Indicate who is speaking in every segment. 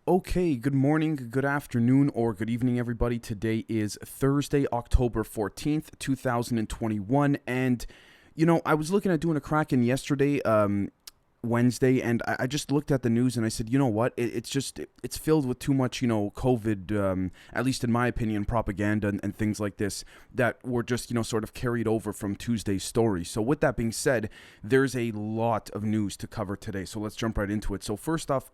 Speaker 1: Okay, good morning, good afternoon, or good evening, everybody. Today is Thursday, October 14th, 2021. And, I was looking at doing a Kraken yesterday, Wednesday, and I just looked at the news and I said, you know what? It's filled with too much, COVID, at least in my opinion, propaganda and things like this that were just, sort of carried over from Tuesday's story. So, with that being said, there's a lot of news to cover today. So, let's jump right into it. So, first off,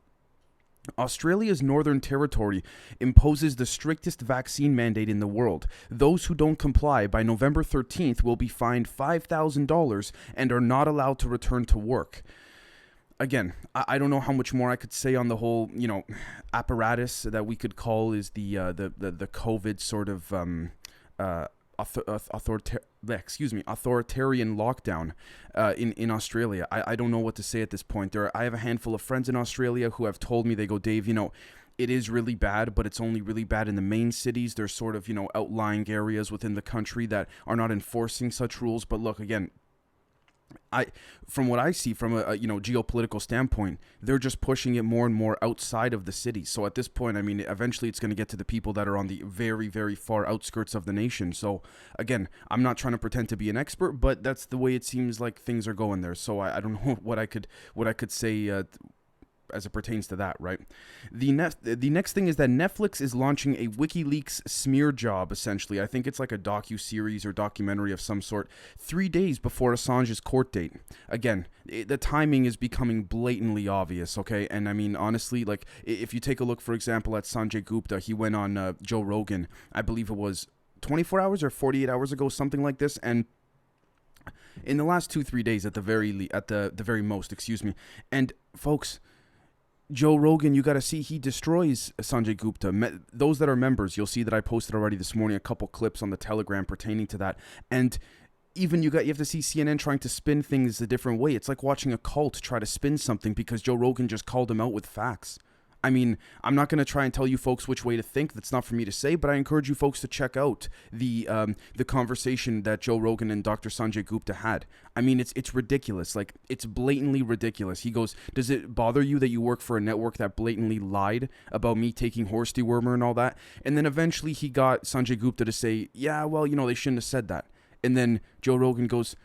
Speaker 1: Australia's Northern Territory imposes the strictest vaccine mandate in the world. Those who don't comply by November 13th will be fined $5,000 and are not allowed to return to work. Again, I don't know how much more I could say on the whole, apparatus that we could call is the COVID sort of uh, authoritarian lockdown in Australia. I don't know what to say at this point. I have a handful of friends in Australia who have told me, they go, Dave, it is really bad, but it's only really bad in the main cities. There's sort of, outlying areas within the country that are not enforcing such rules. But look, again, from what I see from a geopolitical standpoint, they're just pushing it more and more outside of the city. So at this point, I mean, eventually it's going to get to the people that are on the very, very far outskirts of the nation. So again, I'm not trying to pretend to be an expert, but that's the way it seems like things are going there. So I don't know what I could say as it pertains to that, right? The next thing is that Netflix is launching a WikiLeaks smear job, essentially. I think it's like a docu-series or documentary of some sort, 3 days before Assange's court date. Again, the timing is becoming blatantly obvious, okay? And I mean, honestly, like, if you take a look, for example, at Sanjay Gupta, he went on Joe Rogan, I believe it was 24 hours or 48 hours ago, something like this, and in the last 2-3 days at the very most, excuse me. And folks, Joe Rogan, you got to see, he destroys Sanjay Gupta. Those that are members, you'll see that I posted already this morning a couple clips on the Telegram pertaining to that. And even you have to see CNN trying to spin things a different way. It's like watching a cult try to spin something because Joe Rogan just called him out with facts. I mean, I'm not going to try and tell you folks which way to think. That's not for me to say, but I encourage you folks to check out the conversation that Joe Rogan and Dr. Sanjay Gupta had. I mean, it's ridiculous. Like, it's blatantly ridiculous. He goes, does it bother you that you work for a network that blatantly lied about me taking horse dewormer and all that? And then eventually he got Sanjay Gupta to say, yeah, well, they shouldn't have said that. And then Joe Rogan goes,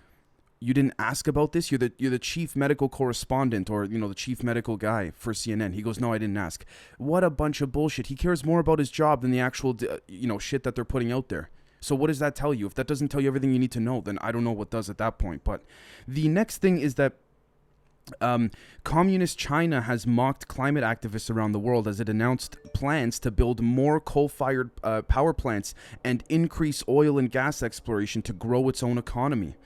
Speaker 1: you didn't ask about this? You're the chief medical correspondent, or the chief medical guy for CNN. He goes, no, I didn't ask. What a bunch of bullshit. He cares more about his job than the actual shit that they're putting out there. So what does that tell you? If that doesn't tell you everything you need to know, then I don't know what does at that point. But the next thing is that communist China has mocked climate activists around the world as it announced plans to build more coal-fired power plants and increase oil and gas exploration to grow its own economy.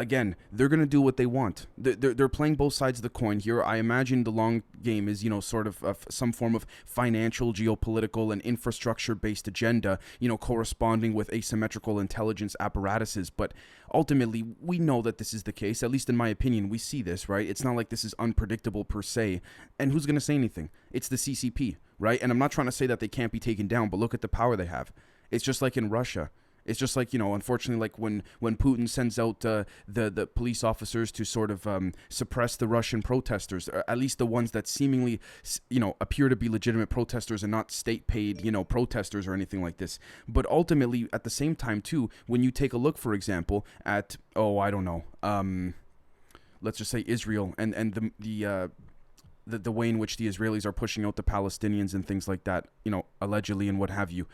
Speaker 1: Again, they're going to do what they want. They're playing both sides of the coin here. I imagine the long game is, sort of some form of financial, geopolitical, and infrastructure-based agenda, corresponding with asymmetrical intelligence apparatuses. But ultimately, we know that this is the case. At least in my opinion, we see this, right? It's not like this is unpredictable per se. And who's going to say anything? It's the CCP, right? And I'm not trying to say that they can't be taken down, but look at the power they have. It's just like in Russia. It's just like, unfortunately, like when Putin sends out the police officers to sort of suppress the Russian protesters, or at least the ones that seemingly, appear to be legitimate protesters and not state-paid, protesters or anything like this. But ultimately, at the same time, too, when you take a look, for example, at, I don't know, let's just say Israel and the way in which the Israelis are pushing out the Palestinians and things like that, allegedly and what have you.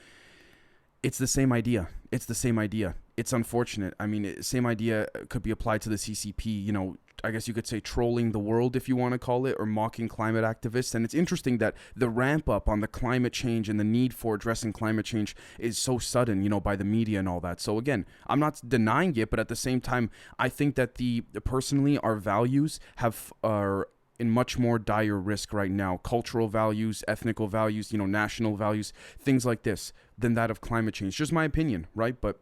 Speaker 1: It's the same idea. It's unfortunate. I mean, same idea could be applied to the CCP, I guess you could say trolling the world, if you want to call it, or mocking climate activists. And it's interesting that the ramp up on the climate change and the need for addressing climate change is so sudden, by the media and all that. So again, I'm not denying it, but at the same time, I think that personally, our values are in much more dire risk right now, cultural values, ethnical values, national values, things like this, than that of climate change. Just my opinion, right? But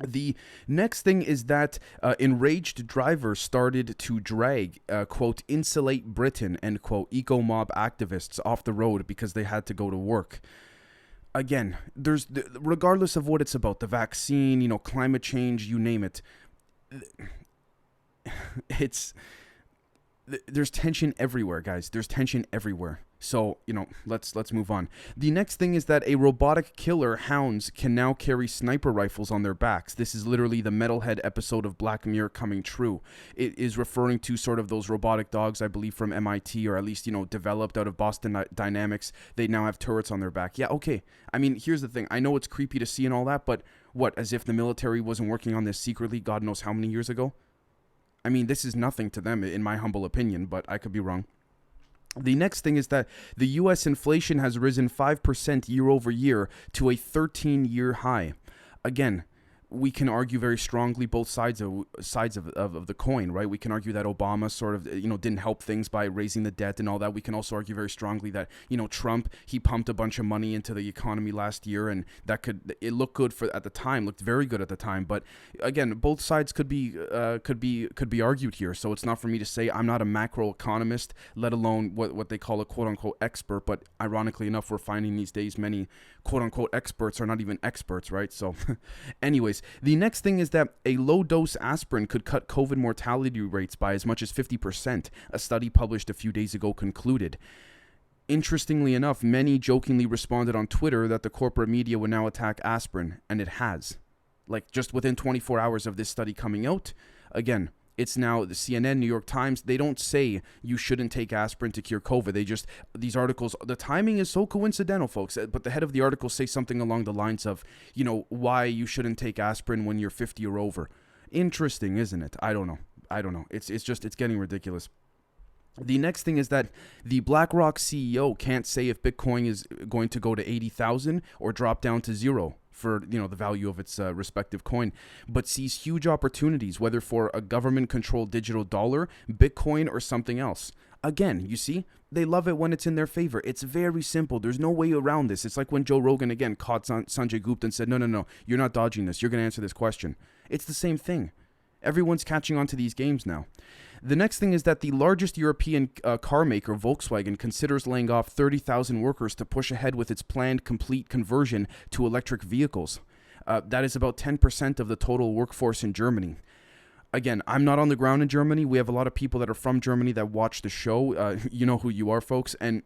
Speaker 1: the next thing is that enraged drivers started to drag, quote, insulate Britain, end quote, eco-mob activists off the road because they had to go to work. Again, regardless of what it's about, the vaccine, climate change, you name it, it's there's tension everywhere, guys. There's tension everywhere. So, let's move on. The next thing is that a robotic killer hounds can now carry sniper rifles on their backs. This is literally the Metalhead episode of Black Mirror coming true. It is referring to sort of those robotic dogs, I believe, from MIT, or at least, developed out of Boston Dynamics. They now have turrets on their back. Yeah, okay. I mean, here's the thing. I know it's creepy to see and all that, but what, as if the military wasn't working on this secretly God knows how many years ago? I mean, this is nothing to them, in my humble opinion, but I could be wrong. The next thing is that the U.S. inflation has risen 5% year over year to a 13-year high. Again, we can argue very strongly both sides of the coin, right? We can argue that Obama sort of, didn't help things by raising the debt and all that. We can also argue very strongly that, Trump, he pumped a bunch of money into the economy last year, and it looked good at the time, looked very good at the time. But again, both sides could be argued here. So it's not for me to say. I'm not a macroeconomist, let alone what they call a quote unquote expert. But ironically enough, we're finding these days many quote unquote experts are not even experts, right? So anyways, the next thing is that a low dose aspirin could cut COVID mortality rates by as much as 50%, a study published a few days ago concluded. Interestingly enough, many jokingly responded on Twitter that the corporate media would now attack aspirin, and it has. Like, just within 24 hours of this study coming out, again, it's now the CNN, New York Times. They don't say you shouldn't take aspirin to cure COVID. These articles, the timing is so coincidental, folks. But the head of the article says something along the lines of, why you shouldn't take aspirin when you're 50 or over. Interesting, isn't it? I don't know. It's getting ridiculous. The next thing is that the BlackRock CEO can't say if Bitcoin is going to go to 80,000 or drop down to zero for the value of its respective coin, but sees huge opportunities, whether for a government-controlled digital dollar, Bitcoin, or something else. Again, you see, they love it when it's in their favor. It's very simple. There's no way around this. It's like when Joe Rogan, again, caught Sanjay Gupta and said, no, you're not dodging this. You're going to answer this question. It's the same thing. Everyone's catching on to these games now. The next thing is that the largest European car maker, Volkswagen, considers laying off 30,000 workers to push ahead with its planned complete conversion to electric vehicles. That is about 10% of the total workforce in Germany. Again, I'm not on the ground in Germany. We have a lot of people that are from Germany that watch the show. You know who you are, folks. And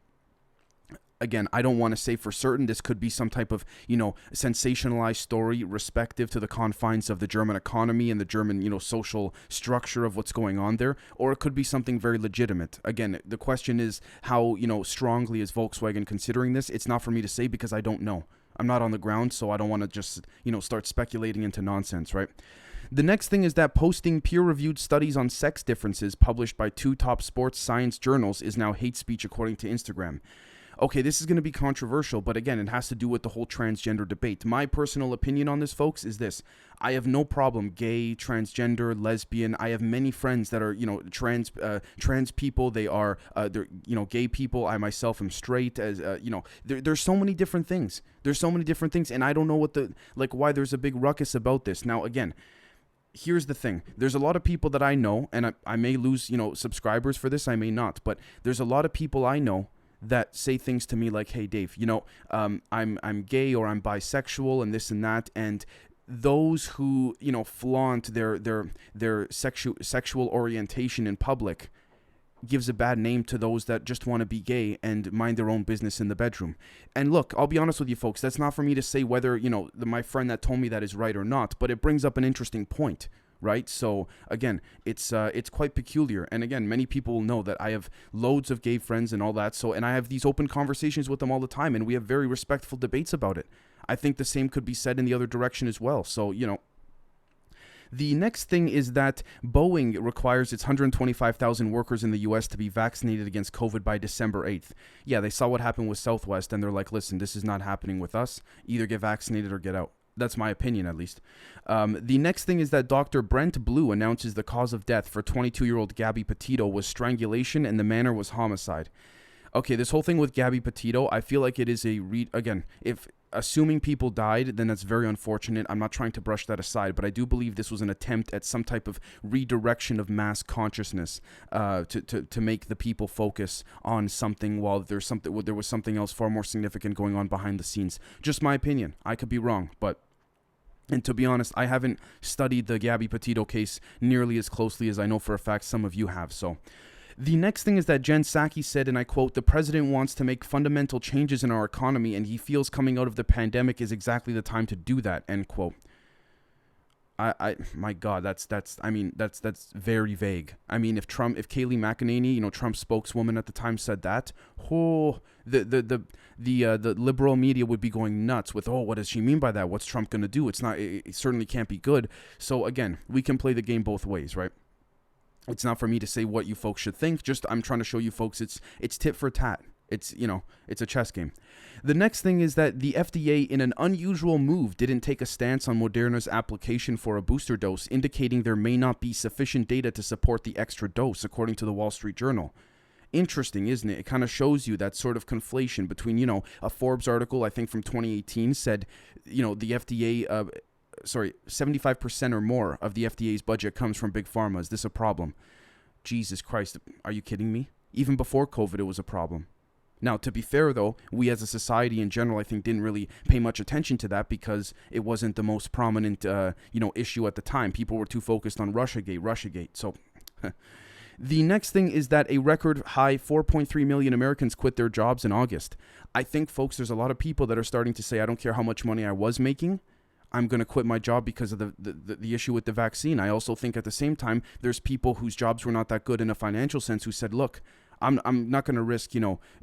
Speaker 1: again, I don't want to say for certain this could be some type of, sensationalized story respective to the confines of the German economy and the German, social structure of what's going on there, or it could be something very legitimate. Again, the question is how, strongly is Volkswagen considering this? It's not for me to say because I don't know. I'm not on the ground, so I don't want to just, start speculating into nonsense, right? The next thing is that posting peer-reviewed studies on sex differences published by 2 top sports science journals is now hate speech according to Instagram. Okay, this is going to be controversial, but again, it has to do with the whole transgender debate. My personal opinion on this, folks, is this. I have no problem, gay, transgender, lesbian. I have many friends that are, trans people. They are, they're, gay people. I myself am straight. As there's so many different things. And I don't know why there's a big ruckus about this. Now, again, here's the thing. There's a lot of people that I know, and I may lose, subscribers for this. I may not, but there's a lot of people I know that say things to me like, hey, Dave, I'm gay or I'm bisexual and this and that. And those who, flaunt their sexual orientation in public gives a bad name to those that just want to be gay and mind their own business in the bedroom. And look, I'll be honest with you folks, that's not for me to say whether, my friend that told me that is right or not, but it brings up an interesting point. Right? So again, it's quite peculiar. And again, many people know that I have loads of gay friends and all that. So, and I have these open conversations with them all the time, and we have very respectful debates about it. I think the same could be said in the other direction as well. So, the next thing is that Boeing requires its 125,000 workers in the U.S. to be vaccinated against COVID by December 8th. Yeah, they saw what happened with Southwest, and they're like, listen, this is not happening with us. Either get vaccinated or get out. That's my opinion, at least. The next thing is that Dr. Brent Blue announces the cause of death for 22-year-old Gabby Petito was strangulation and the manner was homicide. Okay, this whole thing with Gabby Petito, I feel like it is again, if assuming people died, then that's very unfortunate. I'm not trying to brush that aside, but I do believe this was an attempt at some type of redirection of mass consciousness to make the people focus on something while there was something else far more significant going on behind the scenes. Just my opinion. I could be wrong, and to be honest, I haven't studied the Gabby Petito case nearly as closely as I know for a fact some of you have. So The next thing is that Jen Psaki said, and I quote, "The president wants to make fundamental changes in our economy, and he feels coming out of the pandemic is exactly the time to do that," end quote. My God, that's very vague. I mean, if Kayleigh McEnany, Trump's spokeswoman at the time, said that, the liberal media would be going nuts with, what does she mean by that? What's Trump gonna do? It certainly can't be good. So again, we can play the game both ways, right? It's not for me to say what you folks should think. Just I'm trying to show you folks it's tit for tat. It's a chess game. The next thing is that the FDA, in an unusual move, didn't take a stance on Moderna's application for a booster dose, indicating there may not be sufficient data to support the extra dose, according to the Wall Street Journal. Interesting, isn't it? It kind of shows you that sort of conflation between, a Forbes article, I think from 2018, said, the FDA, 75% or more of the FDA's budget comes from big pharma. Is this a problem? Jesus Christ, are you kidding me? Even before COVID, it was a problem. Now, to be fair, though, we as a society in general, I think, didn't really pay much attention to that because it wasn't the most prominent, issue at the time. People were too focused on Russiagate. So the next thing is that a record high 4.3 million Americans quit their jobs in August. I think, folks, there's a lot of people that are starting to say, I don't care how much money I was making, I'm going to quit my job because of the issue with the vaccine. I also think at the same time, there's people whose jobs were not that good in a financial sense who said, look, I'm not going to risk,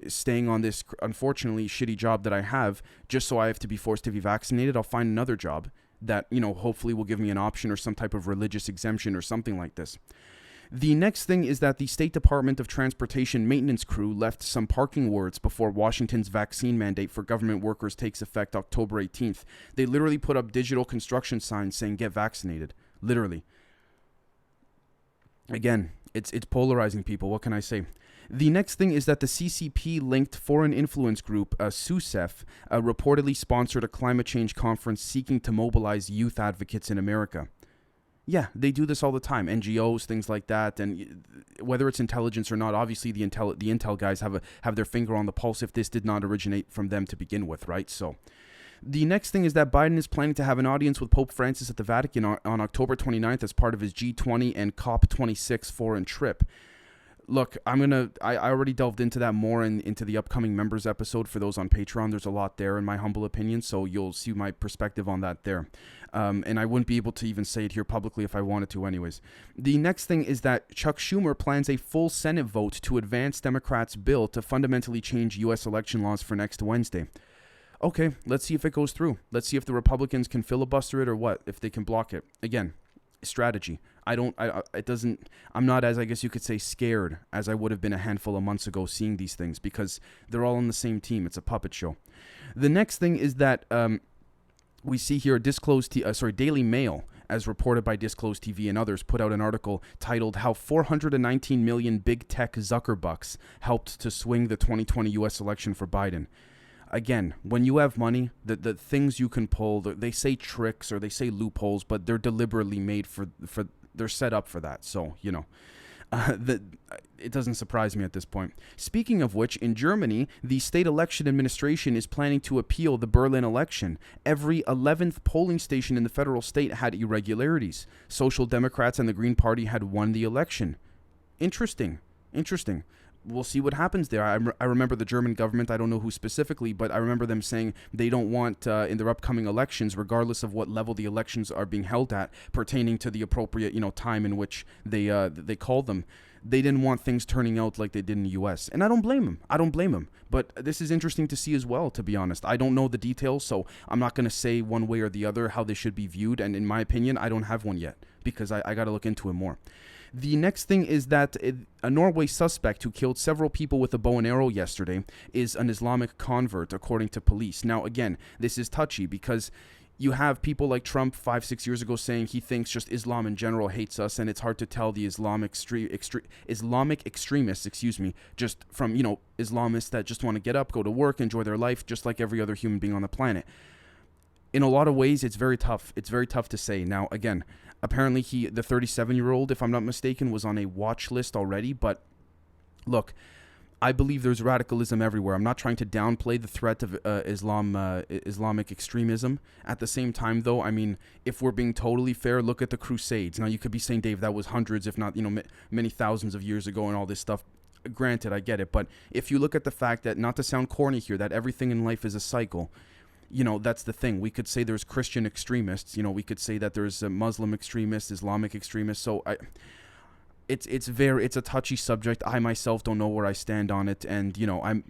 Speaker 1: staying on this, unfortunately, shitty job that I have just so I have to be forced to be vaccinated. I'll find another job that, hopefully will give me an option or some type of religious exemption or something like this. The next thing is that the State Department of Transportation maintenance crew left some parking words before Washington's vaccine mandate for government workers takes effect October 18th. They literally put up digital construction signs saying, "Get vaccinated." Literally. Again, it's polarizing, people. What can I say? The next thing is that the CCP-linked foreign influence group, SUSEF, reportedly sponsored a climate change conference seeking to mobilize youth advocates in America. Yeah, they do this all the time. NGOs, things like that, and whether it's intelligence or not, obviously the intel guys have their finger on the pulse if this did not originate from them to begin with, right? So, the next thing is that Biden is planning to have an audience with Pope Francis at the Vatican on October 29th as part of his G20 and COP26 foreign trip. Look, I already delved into that more into the upcoming members episode for those on Patreon. There's a lot there in my humble opinion, so you'll see my perspective on that there. And I wouldn't be able to even say it here publicly if I wanted to anyways. The next thing is that Chuck Schumer plans a full Senate vote to advance Democrats' bill to fundamentally change U.S. election laws for next Wednesday. Okay, let's see if it goes through. Let's see if the Republicans can filibuster it or what, if they can block it. Again, strategy. I'm not as, I guess you could say, scared as I would have been a handful of months ago seeing these things because they're all on the same team. It's a puppet show. The next thing is that we see here Daily Mail, as reported by Disclosed TV and others, put out an article titled "How 419 million Big Tech Zuckerbucks Helped to Swing the 2020 U.S. Election for Biden." Again, when you have money, the things you can pull, they say tricks or they say loopholes, but they're deliberately made they're set up for that. So, it doesn't surprise me at this point. Speaking of which, in Germany, the state election administration is planning to appeal the Berlin election. Every 11th polling station in the federal state had irregularities. Social Democrats and the Green Party had won the election. Interesting. We'll see what happens there. I remember the German government, I don't know who specifically, but I remember them saying they don't want, in their upcoming elections, regardless of what level the elections are being held at, pertaining to the appropriate, time in which they call them, they didn't want things turning out like they did in the U.S. And I don't blame them. But this is interesting to see as well, to be honest. I don't know the details, so I'm not going to say one way or the other how they should be viewed. And in my opinion, I don't have one yet because I got to look into it more. The next thing is that a Norway suspect who killed several people with a bow and arrow yesterday is an Islamic convert, according to police. Now, again, this is touchy because you have people like Trump 5-6 years ago saying he thinks just Islam in general hates us, and it's hard to tell the Islamic extremists, just from, Islamists that just want to get up, go to work, enjoy their life, just like every other human being on the planet. In a lot of ways, it's very tough. It's very tough to say. Now, again, apparently the 37-year-old, if I'm not mistaken, was on a watch list already. But look, I believe there's radicalism everywhere. I'm not trying to downplay the threat of Islamic extremism. At the same time, though, I mean, if we're being totally fair, look at the Crusades. Now, you could be saying, Dave, that was hundreds, if not, many thousands of years ago and all this stuff. Granted, I get it. But if you look at the fact that, not to sound corny here, that everything in life is a cycle, that's the thing. We could say there's Christian extremists. We could say that there's Muslim extremists, Islamic extremists. So it's a touchy subject. I myself don't know where I stand on it, and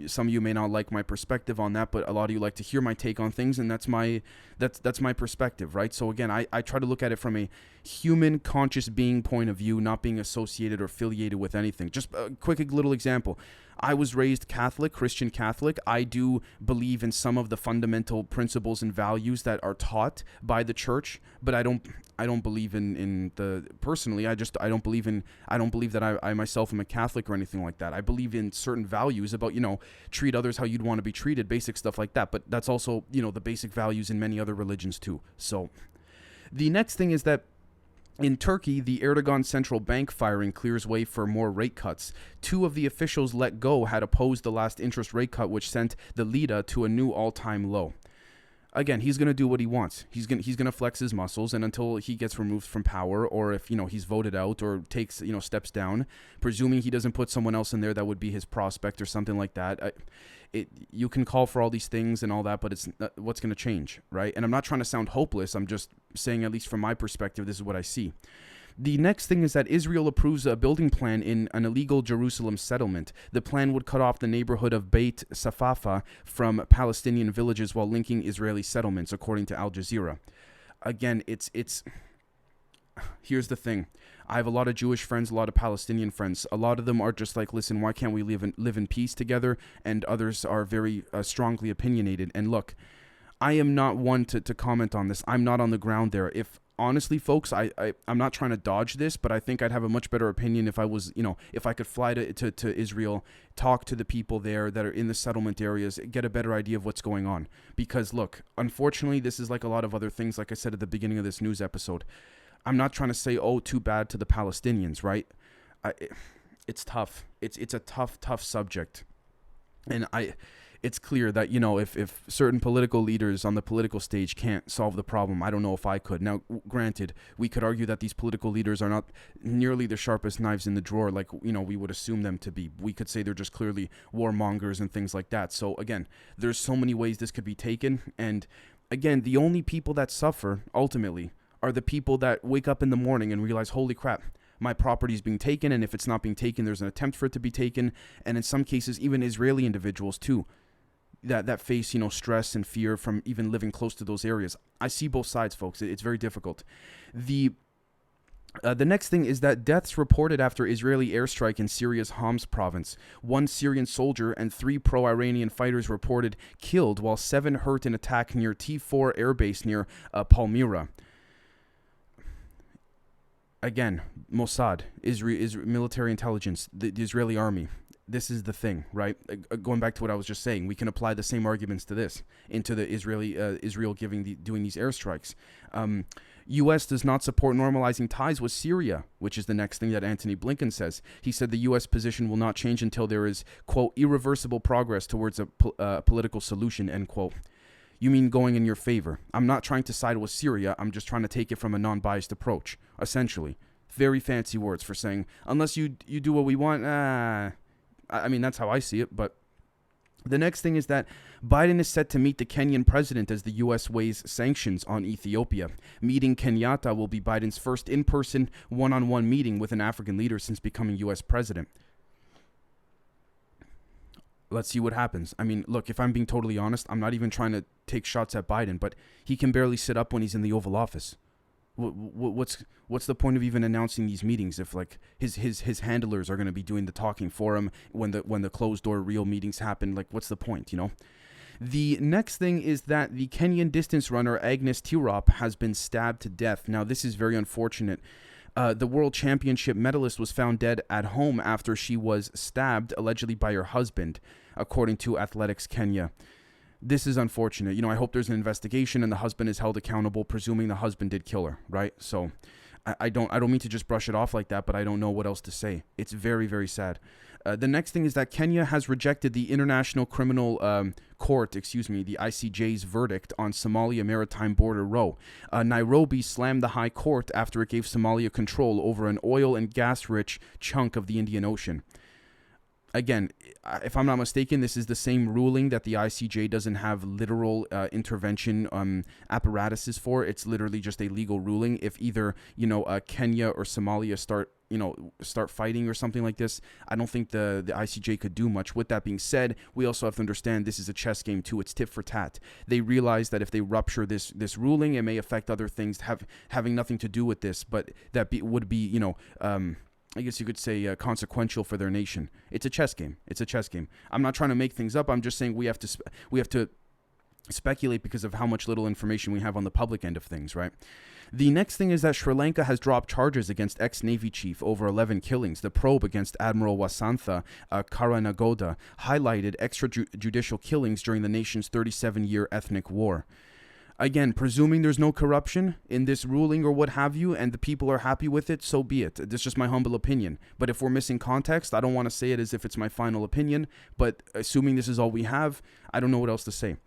Speaker 1: some of you may not like my perspective on that, but a lot of you like to hear my take on things, and that's my perspective, right? So again, I try to look at it from a human conscious being point of view, not being associated or affiliated with anything. Just a quick little example. I was raised Catholic, Christian Catholic. I do believe in some of the fundamental principles and values that are taught by the church, but I don't believe in the personally. I don't believe that I myself am a Catholic or anything like that. I believe in certain values about, treat others how you'd want to be treated, basic stuff like that. But that's also, the basic values in many other religions too. So the next thing is that in Turkey, the Erdogan central bank firing clears way for more rate cuts. 2 of the officials let go had opposed the last interest rate cut, which sent the lira to a new all-time low. Again, he's going to do what he wants. He's going to flex his muscles, and until he gets removed from power, or if he's voted out or takes steps down, presuming he doesn't put someone else in there that would be his prospect or something like that. You can call for all these things and all that, but it's what's going to change, right? And I'm not trying to sound hopeless. I'm just saying, at least from my perspective, this is what I see. The next thing is that Israel approves a building plan in an illegal Jerusalem settlement. The plan would cut off the neighborhood of Beit Safafa from Palestinian villages while linking Israeli settlements, according to Al Jazeera. Again, here's the thing. I have a lot of Jewish friends, a lot of Palestinian friends. A lot of them are just like, listen, why can't we live in peace together? And others are very strongly opinionated. And look, I am not one to comment on this. I'm not on the ground there. Honestly, folks, I'm not trying to dodge this, but I think I'd have a much better opinion if I was, if I could fly to Israel, talk to the people there that are in the settlement areas, get a better idea of what's going on. Because look, unfortunately, this is like a lot of other things, like I said at the beginning of this news episode. I'm not trying to say, oh, too bad to the Palestinians, right? It's tough. It's a tough subject. And it's clear that, if certain political leaders on the political stage can't solve the problem, I don't know if I could. Now, granted, we could argue that these political leaders are not nearly the sharpest knives in the drawer like, we would assume them to be. We could say they're just clearly warmongers and things like that. So, again, there's so many ways this could be taken. And, again, the only people that suffer, ultimately, are the people that wake up in the morning and realize, holy crap, my property is being taken, and if it's not being taken, there's an attempt for it to be taken. And in some cases, even Israeli individuals, too, that face, stress and fear from even living close to those areas. I see both sides, folks. It's very difficult. The next thing is that deaths reported after Israeli airstrike in Syria's Homs province. 1 Syrian soldier and 3 pro-Iranian fighters reported killed, while 7 hurt in attack near T4 airbase near Palmyra. Again, Mossad, Israel military intelligence, the Israeli army. This is the thing, right? Going back to what I was just saying, we can apply the same arguments to this, into the Israel doing these airstrikes. U.S. does not support normalizing ties with Syria, which is the next thing that Antony Blinken says. He said the U.S. position will not change until there is, quote, irreversible progress towards a political solution, end quote. You mean going in your favor? I'm not trying to side with Syria. I'm just trying to take it from a non-biased approach, essentially. Very fancy words for saying, unless you do what we want, I mean, that's how I see it. But the next thing is that Biden is set to meet the Kenyan president as the U.S. weighs sanctions on Ethiopia. Meeting Kenyatta will be Biden's first in-person, one-on-one meeting with an African leader since becoming U.S. president. Let's see what happens. I mean, look, if I'm being totally honest, I'm not even trying to take shots at Biden, but he can barely sit up when he's in the Oval Office. What's the point of even announcing these meetings if like his handlers are going to be doing the talking for him when the closed door real meetings happen? Like, what's the point, The next thing is that the Kenyan distance runner Agnes Tirop has been stabbed to death. Now, this is very unfortunate. The world championship medalist was found dead at home after she was stabbed, allegedly by her husband, according to Athletics Kenya. This is unfortunate. I hope there's an investigation and the husband is held accountable, presuming the husband did kill her, right? So, I don't mean to just brush it off like that, but I don't know what else to say. It's very, very sad. The next thing is that Kenya has rejected the International Criminal Court, the ICJ's verdict on Somalia Maritime Border Row. Nairobi slammed the High Court after it gave Somalia control over an oil and gas-rich chunk of the Indian Ocean. Again, if I'm not mistaken, this is the same ruling that the ICJ doesn't have literal intervention apparatuses for. It's literally just a legal ruling. If either, Kenya or Somalia start fighting or something like this, I don't think the ICJ could do much. With that being said, we also have to understand this is a chess game too. It's tit for tat. They realize that if they rupture this ruling, it may affect other things having nothing to do with this, but would be I guess you could say consequential for their nation. It's a chess game. I'm not trying to make things up. I'm just saying we have to speculate because of how much little information we have on the public end of things, right? The next thing is that Sri Lanka has dropped charges against ex-Navy chief over 11 killings. The probe against Admiral Wasantha Karanagoda highlighted extrajudicial killings during the nation's 37-year ethnic war. Again, presuming there's no corruption in this ruling or what have you, and the people are happy with it, so be it. That's just my humble opinion. But if we're missing context, I don't want to say it as if it's my final opinion, but assuming this is all we have, I don't know what else to say.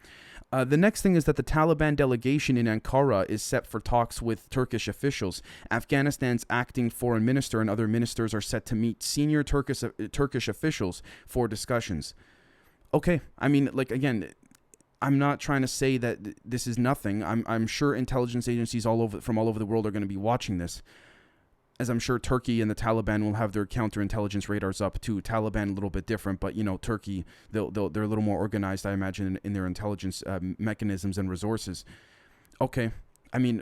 Speaker 1: The next thing is that the Taliban delegation in Ankara is set for talks with Turkish officials. Afghanistan's acting foreign minister and other ministers are set to meet senior Turkish officials for discussions. Okay, I mean, again, I'm not trying to say that this is nothing. I'm sure intelligence agencies from all over the world are going to be watching this, as I'm sure Turkey and the Taliban will have their counterintelligence radars up too. Taliban a little bit different, but Turkey they're a little more organized, I imagine, in their intelligence mechanisms and resources. Okay, I mean,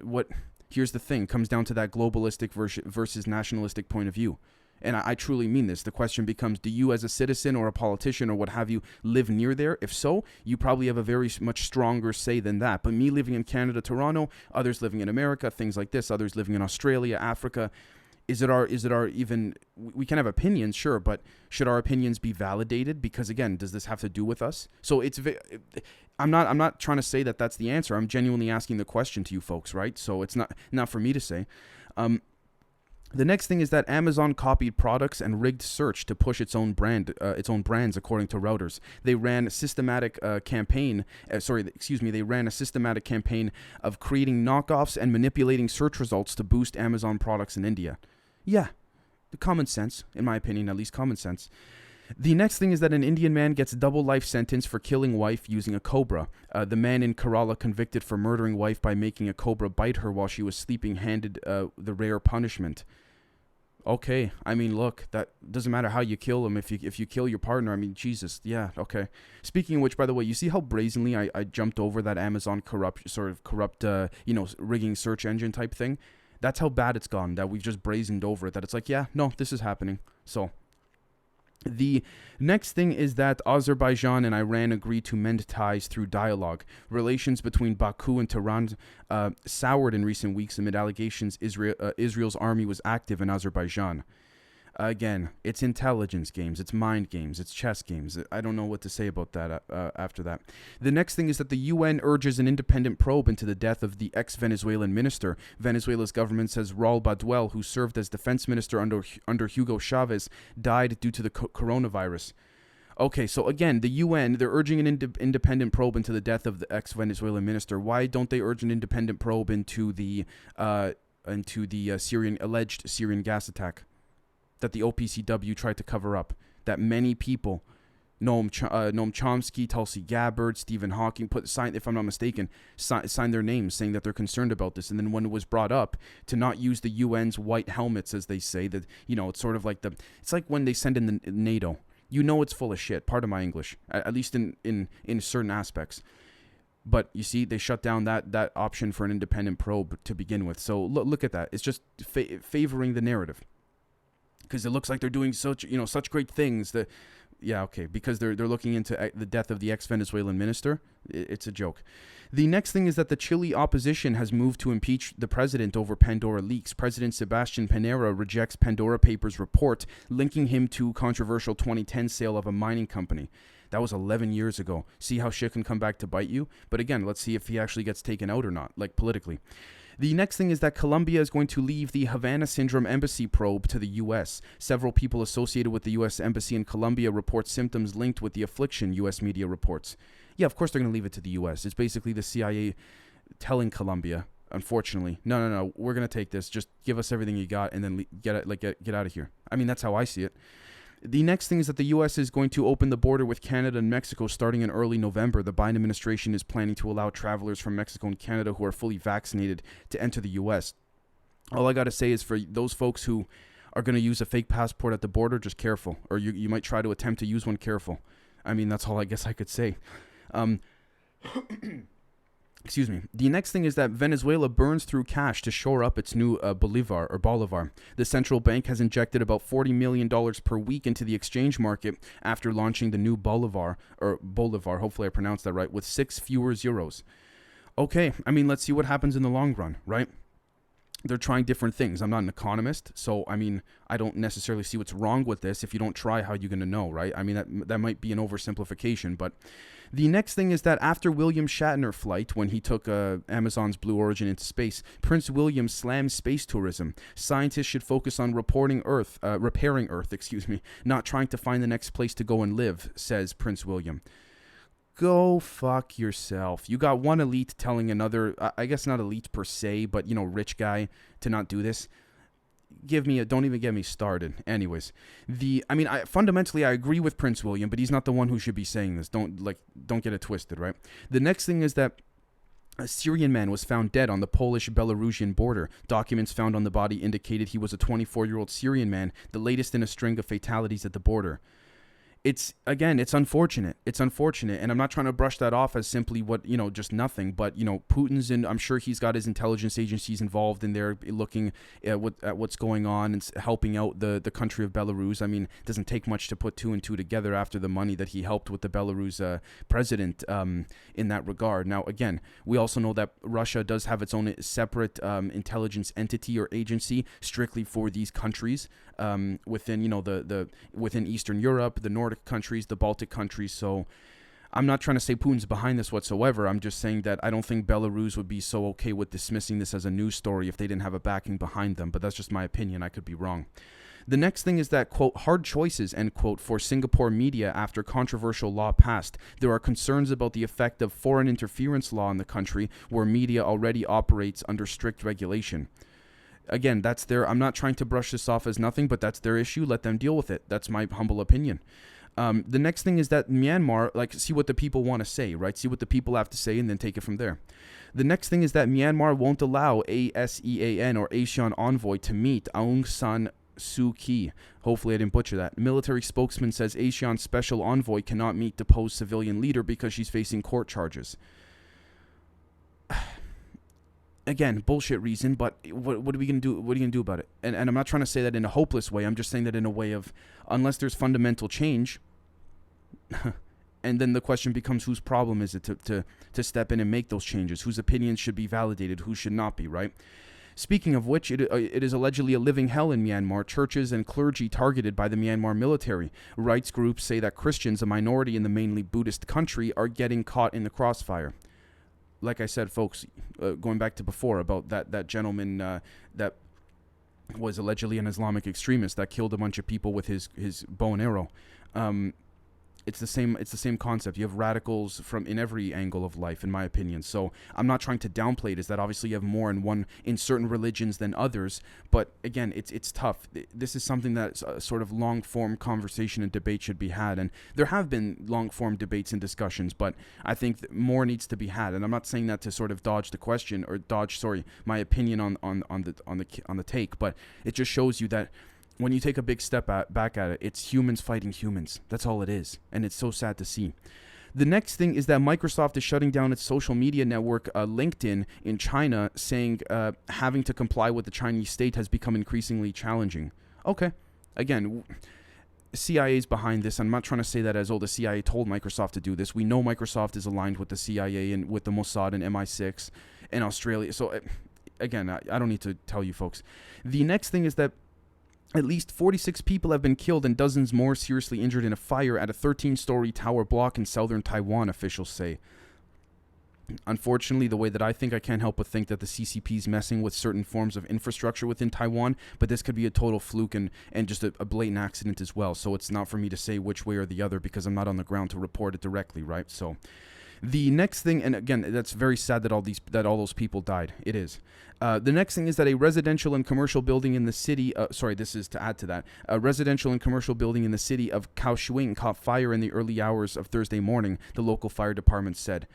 Speaker 1: here's the thing: comes down to that globalistic versus nationalistic point of view. And I truly mean this. The question becomes, do you as a citizen or a politician or what have you live near there? If so, you probably have a very much stronger say than that. But me living in Canada, Toronto, others living in America, things like this, others living in Australia, Africa, is it our even, we can have opinions, sure, but should our opinions be validated? Because again, does this have to do with us? So I'm not trying to say that that's the answer. I'm genuinely asking the question to you folks, right? So it's not for me to say. The next thing is that Amazon copied products and rigged search to push its own brands, according to Reuters. They ran a systematic campaign. They ran a systematic campaign of creating knockoffs and manipulating search results to boost Amazon products in India. Yeah, common sense, in my opinion, at least common sense. The next thing is that an Indian man gets double life sentence for killing wife using a cobra. The man in Kerala convicted for murdering wife by making a cobra bite her while she was sleeping handed the rare punishment. Okay, I mean, look, that doesn't matter how you kill him. If you kill your partner, I mean, Jesus, yeah, okay. Speaking of which, by the way, you see how brazenly I jumped over that Amazon corrupt, rigging search engine type thing? That's how bad it's gone, that we've just brazened over it, that it's like, yeah, no, this is happening. So the next thing is that Azerbaijan and Iran agreed to mend ties through dialogue. Relations between Baku and Tehran soured in recent weeks amid allegations Israel's army was active in Azerbaijan. Again, it's intelligence games, it's mind games, it's chess games. I don't know what to say about that after that. The next thing is that the UN urges an independent probe into the death of the ex-Venezuelan minister. Venezuela's government says Raul Baduel, who served as defense minister under Hugo Chavez, died due to the coronavirus. Okay, so again, the UN, they're urging an independent probe into the death of the ex-Venezuelan minister. Why don't they urge an independent probe into the alleged Syrian gas attack that the OPCW tried to cover up, that many people, Noam Chomsky, Tulsi Gabbard, Stephen Hawking, if I'm not mistaken, signed their names saying that they're concerned about this. And then when it was brought up to not use the UN's white helmets, as they say, that, it's sort of like it's like when they send in the NATO, it's full of shit, pardon my English, at least in certain aspects. But you see, they shut down that option for an independent probe to begin with. So look at that. It's just favoring the narrative. Because it looks like they're doing such great things that, because they're looking into the death of the ex-Venezuelan minister. It's a joke. The next thing is that the Chile opposition has moved to impeach the president over Pandora leaks. President Sebastian Pinera rejects Pandora Papers' report linking him to controversial 2010 sale of a mining company. That was 11 years ago. See how shit can come back to bite you? But again, let's see if he actually gets taken out or not, politically. The next thing is that Colombia is going to leave the Havana Syndrome embassy probe to the U.S. Several people associated with the U.S. embassy in Colombia report symptoms linked with the affliction, U.S. media reports. Yeah, of course they're going to leave it to the U.S. It's basically the CIA telling Colombia, unfortunately, no, we're going to take this. Just give us everything you got and then get out of here. I mean, that's how I see it. The next thing is that the U.S. is going to open the border with Canada and Mexico starting in early November. The Biden administration is planning to allow travelers from Mexico and Canada who are fully vaccinated to enter the U.S. All I got to say is for those folks who are going to use a fake passport at the border, just careful. Or you might try to attempt to use one, careful. I mean, that's all I guess I could say. Excuse me. The next thing is that Venezuela burns through cash to shore up its new bolivar. The central bank has injected about $40 million per week into the exchange market after launching the new bolivar, hopefully I pronounced that right, with 6 fewer zeros. Okay, I mean, let's see what happens in the long run, right? They're trying different things. I'm not an economist, so, I mean, I don't necessarily see what's wrong with this. If you don't try, how are you going to know, right? I mean, that might be an oversimplification, but the next thing is that after William Shatner flight, when he took Amazon's Blue Origin into space, Prince William slammed space tourism. Scientists should focus on repairing Earth, not trying to find the next place to go and live, says Prince William. Go fuck yourself. You got one elite telling another, I guess not elite per se, but, rich guy to not do this. Don't even get me started. Anyways, fundamentally I agree with Prince William, but he's not the one who should be saying this. Don't get it twisted, right? The next thing is that a Syrian man was found dead on the Polish-Belarusian border. Documents found on the body indicated he was a 24-year-old Syrian man, the latest in a string of fatalities at the border. It's unfortunate. It's unfortunate. And I'm not trying to brush that off as simply just nothing. But, Putin's I'm sure he's got his intelligence agencies involved in there looking at what's going on and helping out the country of Belarus. I mean, it doesn't take much to put two and two together after the money that he helped with the Belarus president in that regard. Now, again, we also know that Russia does have its own separate intelligence entity or agency strictly for these countries within, within Eastern Europe, the Nordic countries, the Baltic countries. So I'm not trying to say Putin's behind this whatsoever. I'm just saying that I don't think Belarus would be so okay with dismissing this as a news story if they didn't have a backing behind them. But that's just my opinion. I could be wrong. The next thing is that, quote, hard choices, end quote, for Singapore media after controversial law passed. There are concerns about the effect of foreign interference law in the country where media already operates under strict regulation. Again, that's I'm not trying to brush this off as nothing, but that's their issue. Let them deal with it. That's my humble opinion. The next thing is that Myanmar, see what the people want to say, right? See what the people have to say and then take it from there. The next thing is that Myanmar won't allow ASEAN or ASEAN envoy to meet Aung San Suu Kyi. Hopefully I didn't butcher that. Military spokesman says ASEAN special envoy cannot meet deposed civilian leader because she's facing court charges. Again, bullshit reason, but what are we going to do? What are you going to do about it? And I'm not trying to say that in a hopeless way. I'm just saying that in a way of, unless there's fundamental change, and then the question becomes whose problem is it to step in and make those changes? Whose opinions should be validated? Who should not be, right? Speaking of which, it is allegedly a living hell in Myanmar. Churches and clergy targeted by the Myanmar military. Rights groups say that Christians, a minority in the mainly Buddhist country, are getting caught in the crossfire. Like I said, folks, going back to before about that gentleman that was allegedly an Islamic extremist that killed a bunch of people with his bow and arrow. It's the same concept. You have radicals in every angle of life, in my opinion. So I'm not trying to downplay it. Is that obviously you have more in certain religions than others, but again, it's tough. This is something that a sort of long form conversation and debate should be had, and there have been long form debates and discussions, but I think that more needs to be had. And I'm not saying that to sort of dodge the question or my opinion on the take, but it just shows you that when you take a big step back at it, it's humans fighting humans. That's all it is. And it's so sad to see. The next thing is that Microsoft is shutting down its social media network, LinkedIn, in China, saying having to comply with the Chinese state has become increasingly challenging. Okay. Again, CIA's behind this. I'm not trying to say that as, the CIA told Microsoft to do this. We know Microsoft is aligned with the CIA and with the Mossad and MI6 in Australia. So, again, I don't need to tell you folks. The next thing is that at least 46 people have been killed and dozens more seriously injured in a fire at a 13-story tower block in southern Taiwan, officials say. Unfortunately, the way that I think, I can't help but think that the CCP is messing with certain forms of infrastructure within Taiwan, but this could be a total fluke and just a blatant accident as well. So it's not for me to say which way or the other because I'm not on the ground to report it directly, right? So the next thing, and again, that's very sad that all those people died. It is. The next thing is that a residential and commercial building in the city. This is to add to that. A residential and commercial building in the city of Kaohsiung caught fire in the early hours of Thursday morning. The local fire department said.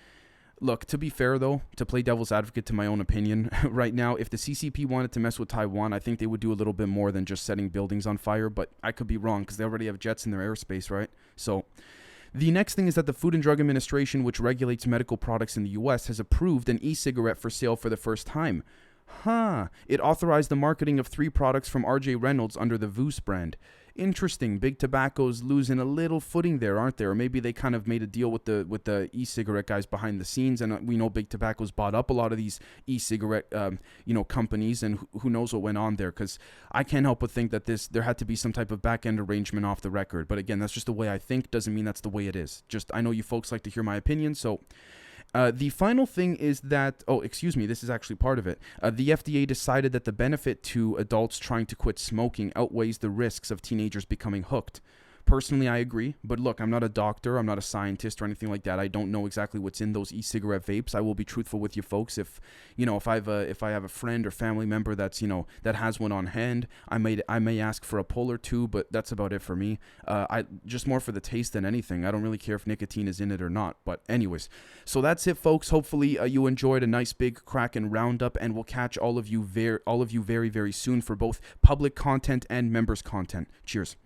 Speaker 1: Look, to be fair, though, to play devil's advocate to my own opinion, right now, if the CCP wanted to mess with Taiwan, I think they would do a little bit more than just setting buildings on fire, but I could be wrong because they already have jets in their airspace, right? So the next thing is that the Food and Drug Administration, which regulates medical products in the U.S., has approved an e-cigarette for sale for the first time. It authorized the marketing of 3 products from R.J. Reynolds under the Voos brand. Interesting. Big Tobacco's losing a little footing there, aren't they? Or maybe they kind of made a deal with the e-cigarette guys behind the scenes, and we know Big Tobacco's bought up a lot of these e-cigarette companies, and who knows what went on there? Because I can't help but think that there had to be some type of back end arrangement off the record. But again, that's just the way I think. Doesn't mean that's the way it is. Just I know you folks like to hear my opinion, so. The final thing is that, this is actually part of it. The FDA decided that the benefit to adults trying to quit smoking outweighs the risks of teenagers becoming hooked. Personally, I agree, but look, I'm not a doctor, I'm not a scientist or anything like that. I don't know exactly what's in those e-cigarette vapes. I will be truthful with you folks. If I have a friend or family member that's, that has one on hand, I may ask for a pull or two, but that's about it for me. I just more for the taste than anything. I don't really care if nicotine is in it or not. But anyways, so that's it, folks. Hopefully you enjoyed a nice big Kraken roundup, and we'll catch all of you very, very soon for both public content and members content. Cheers.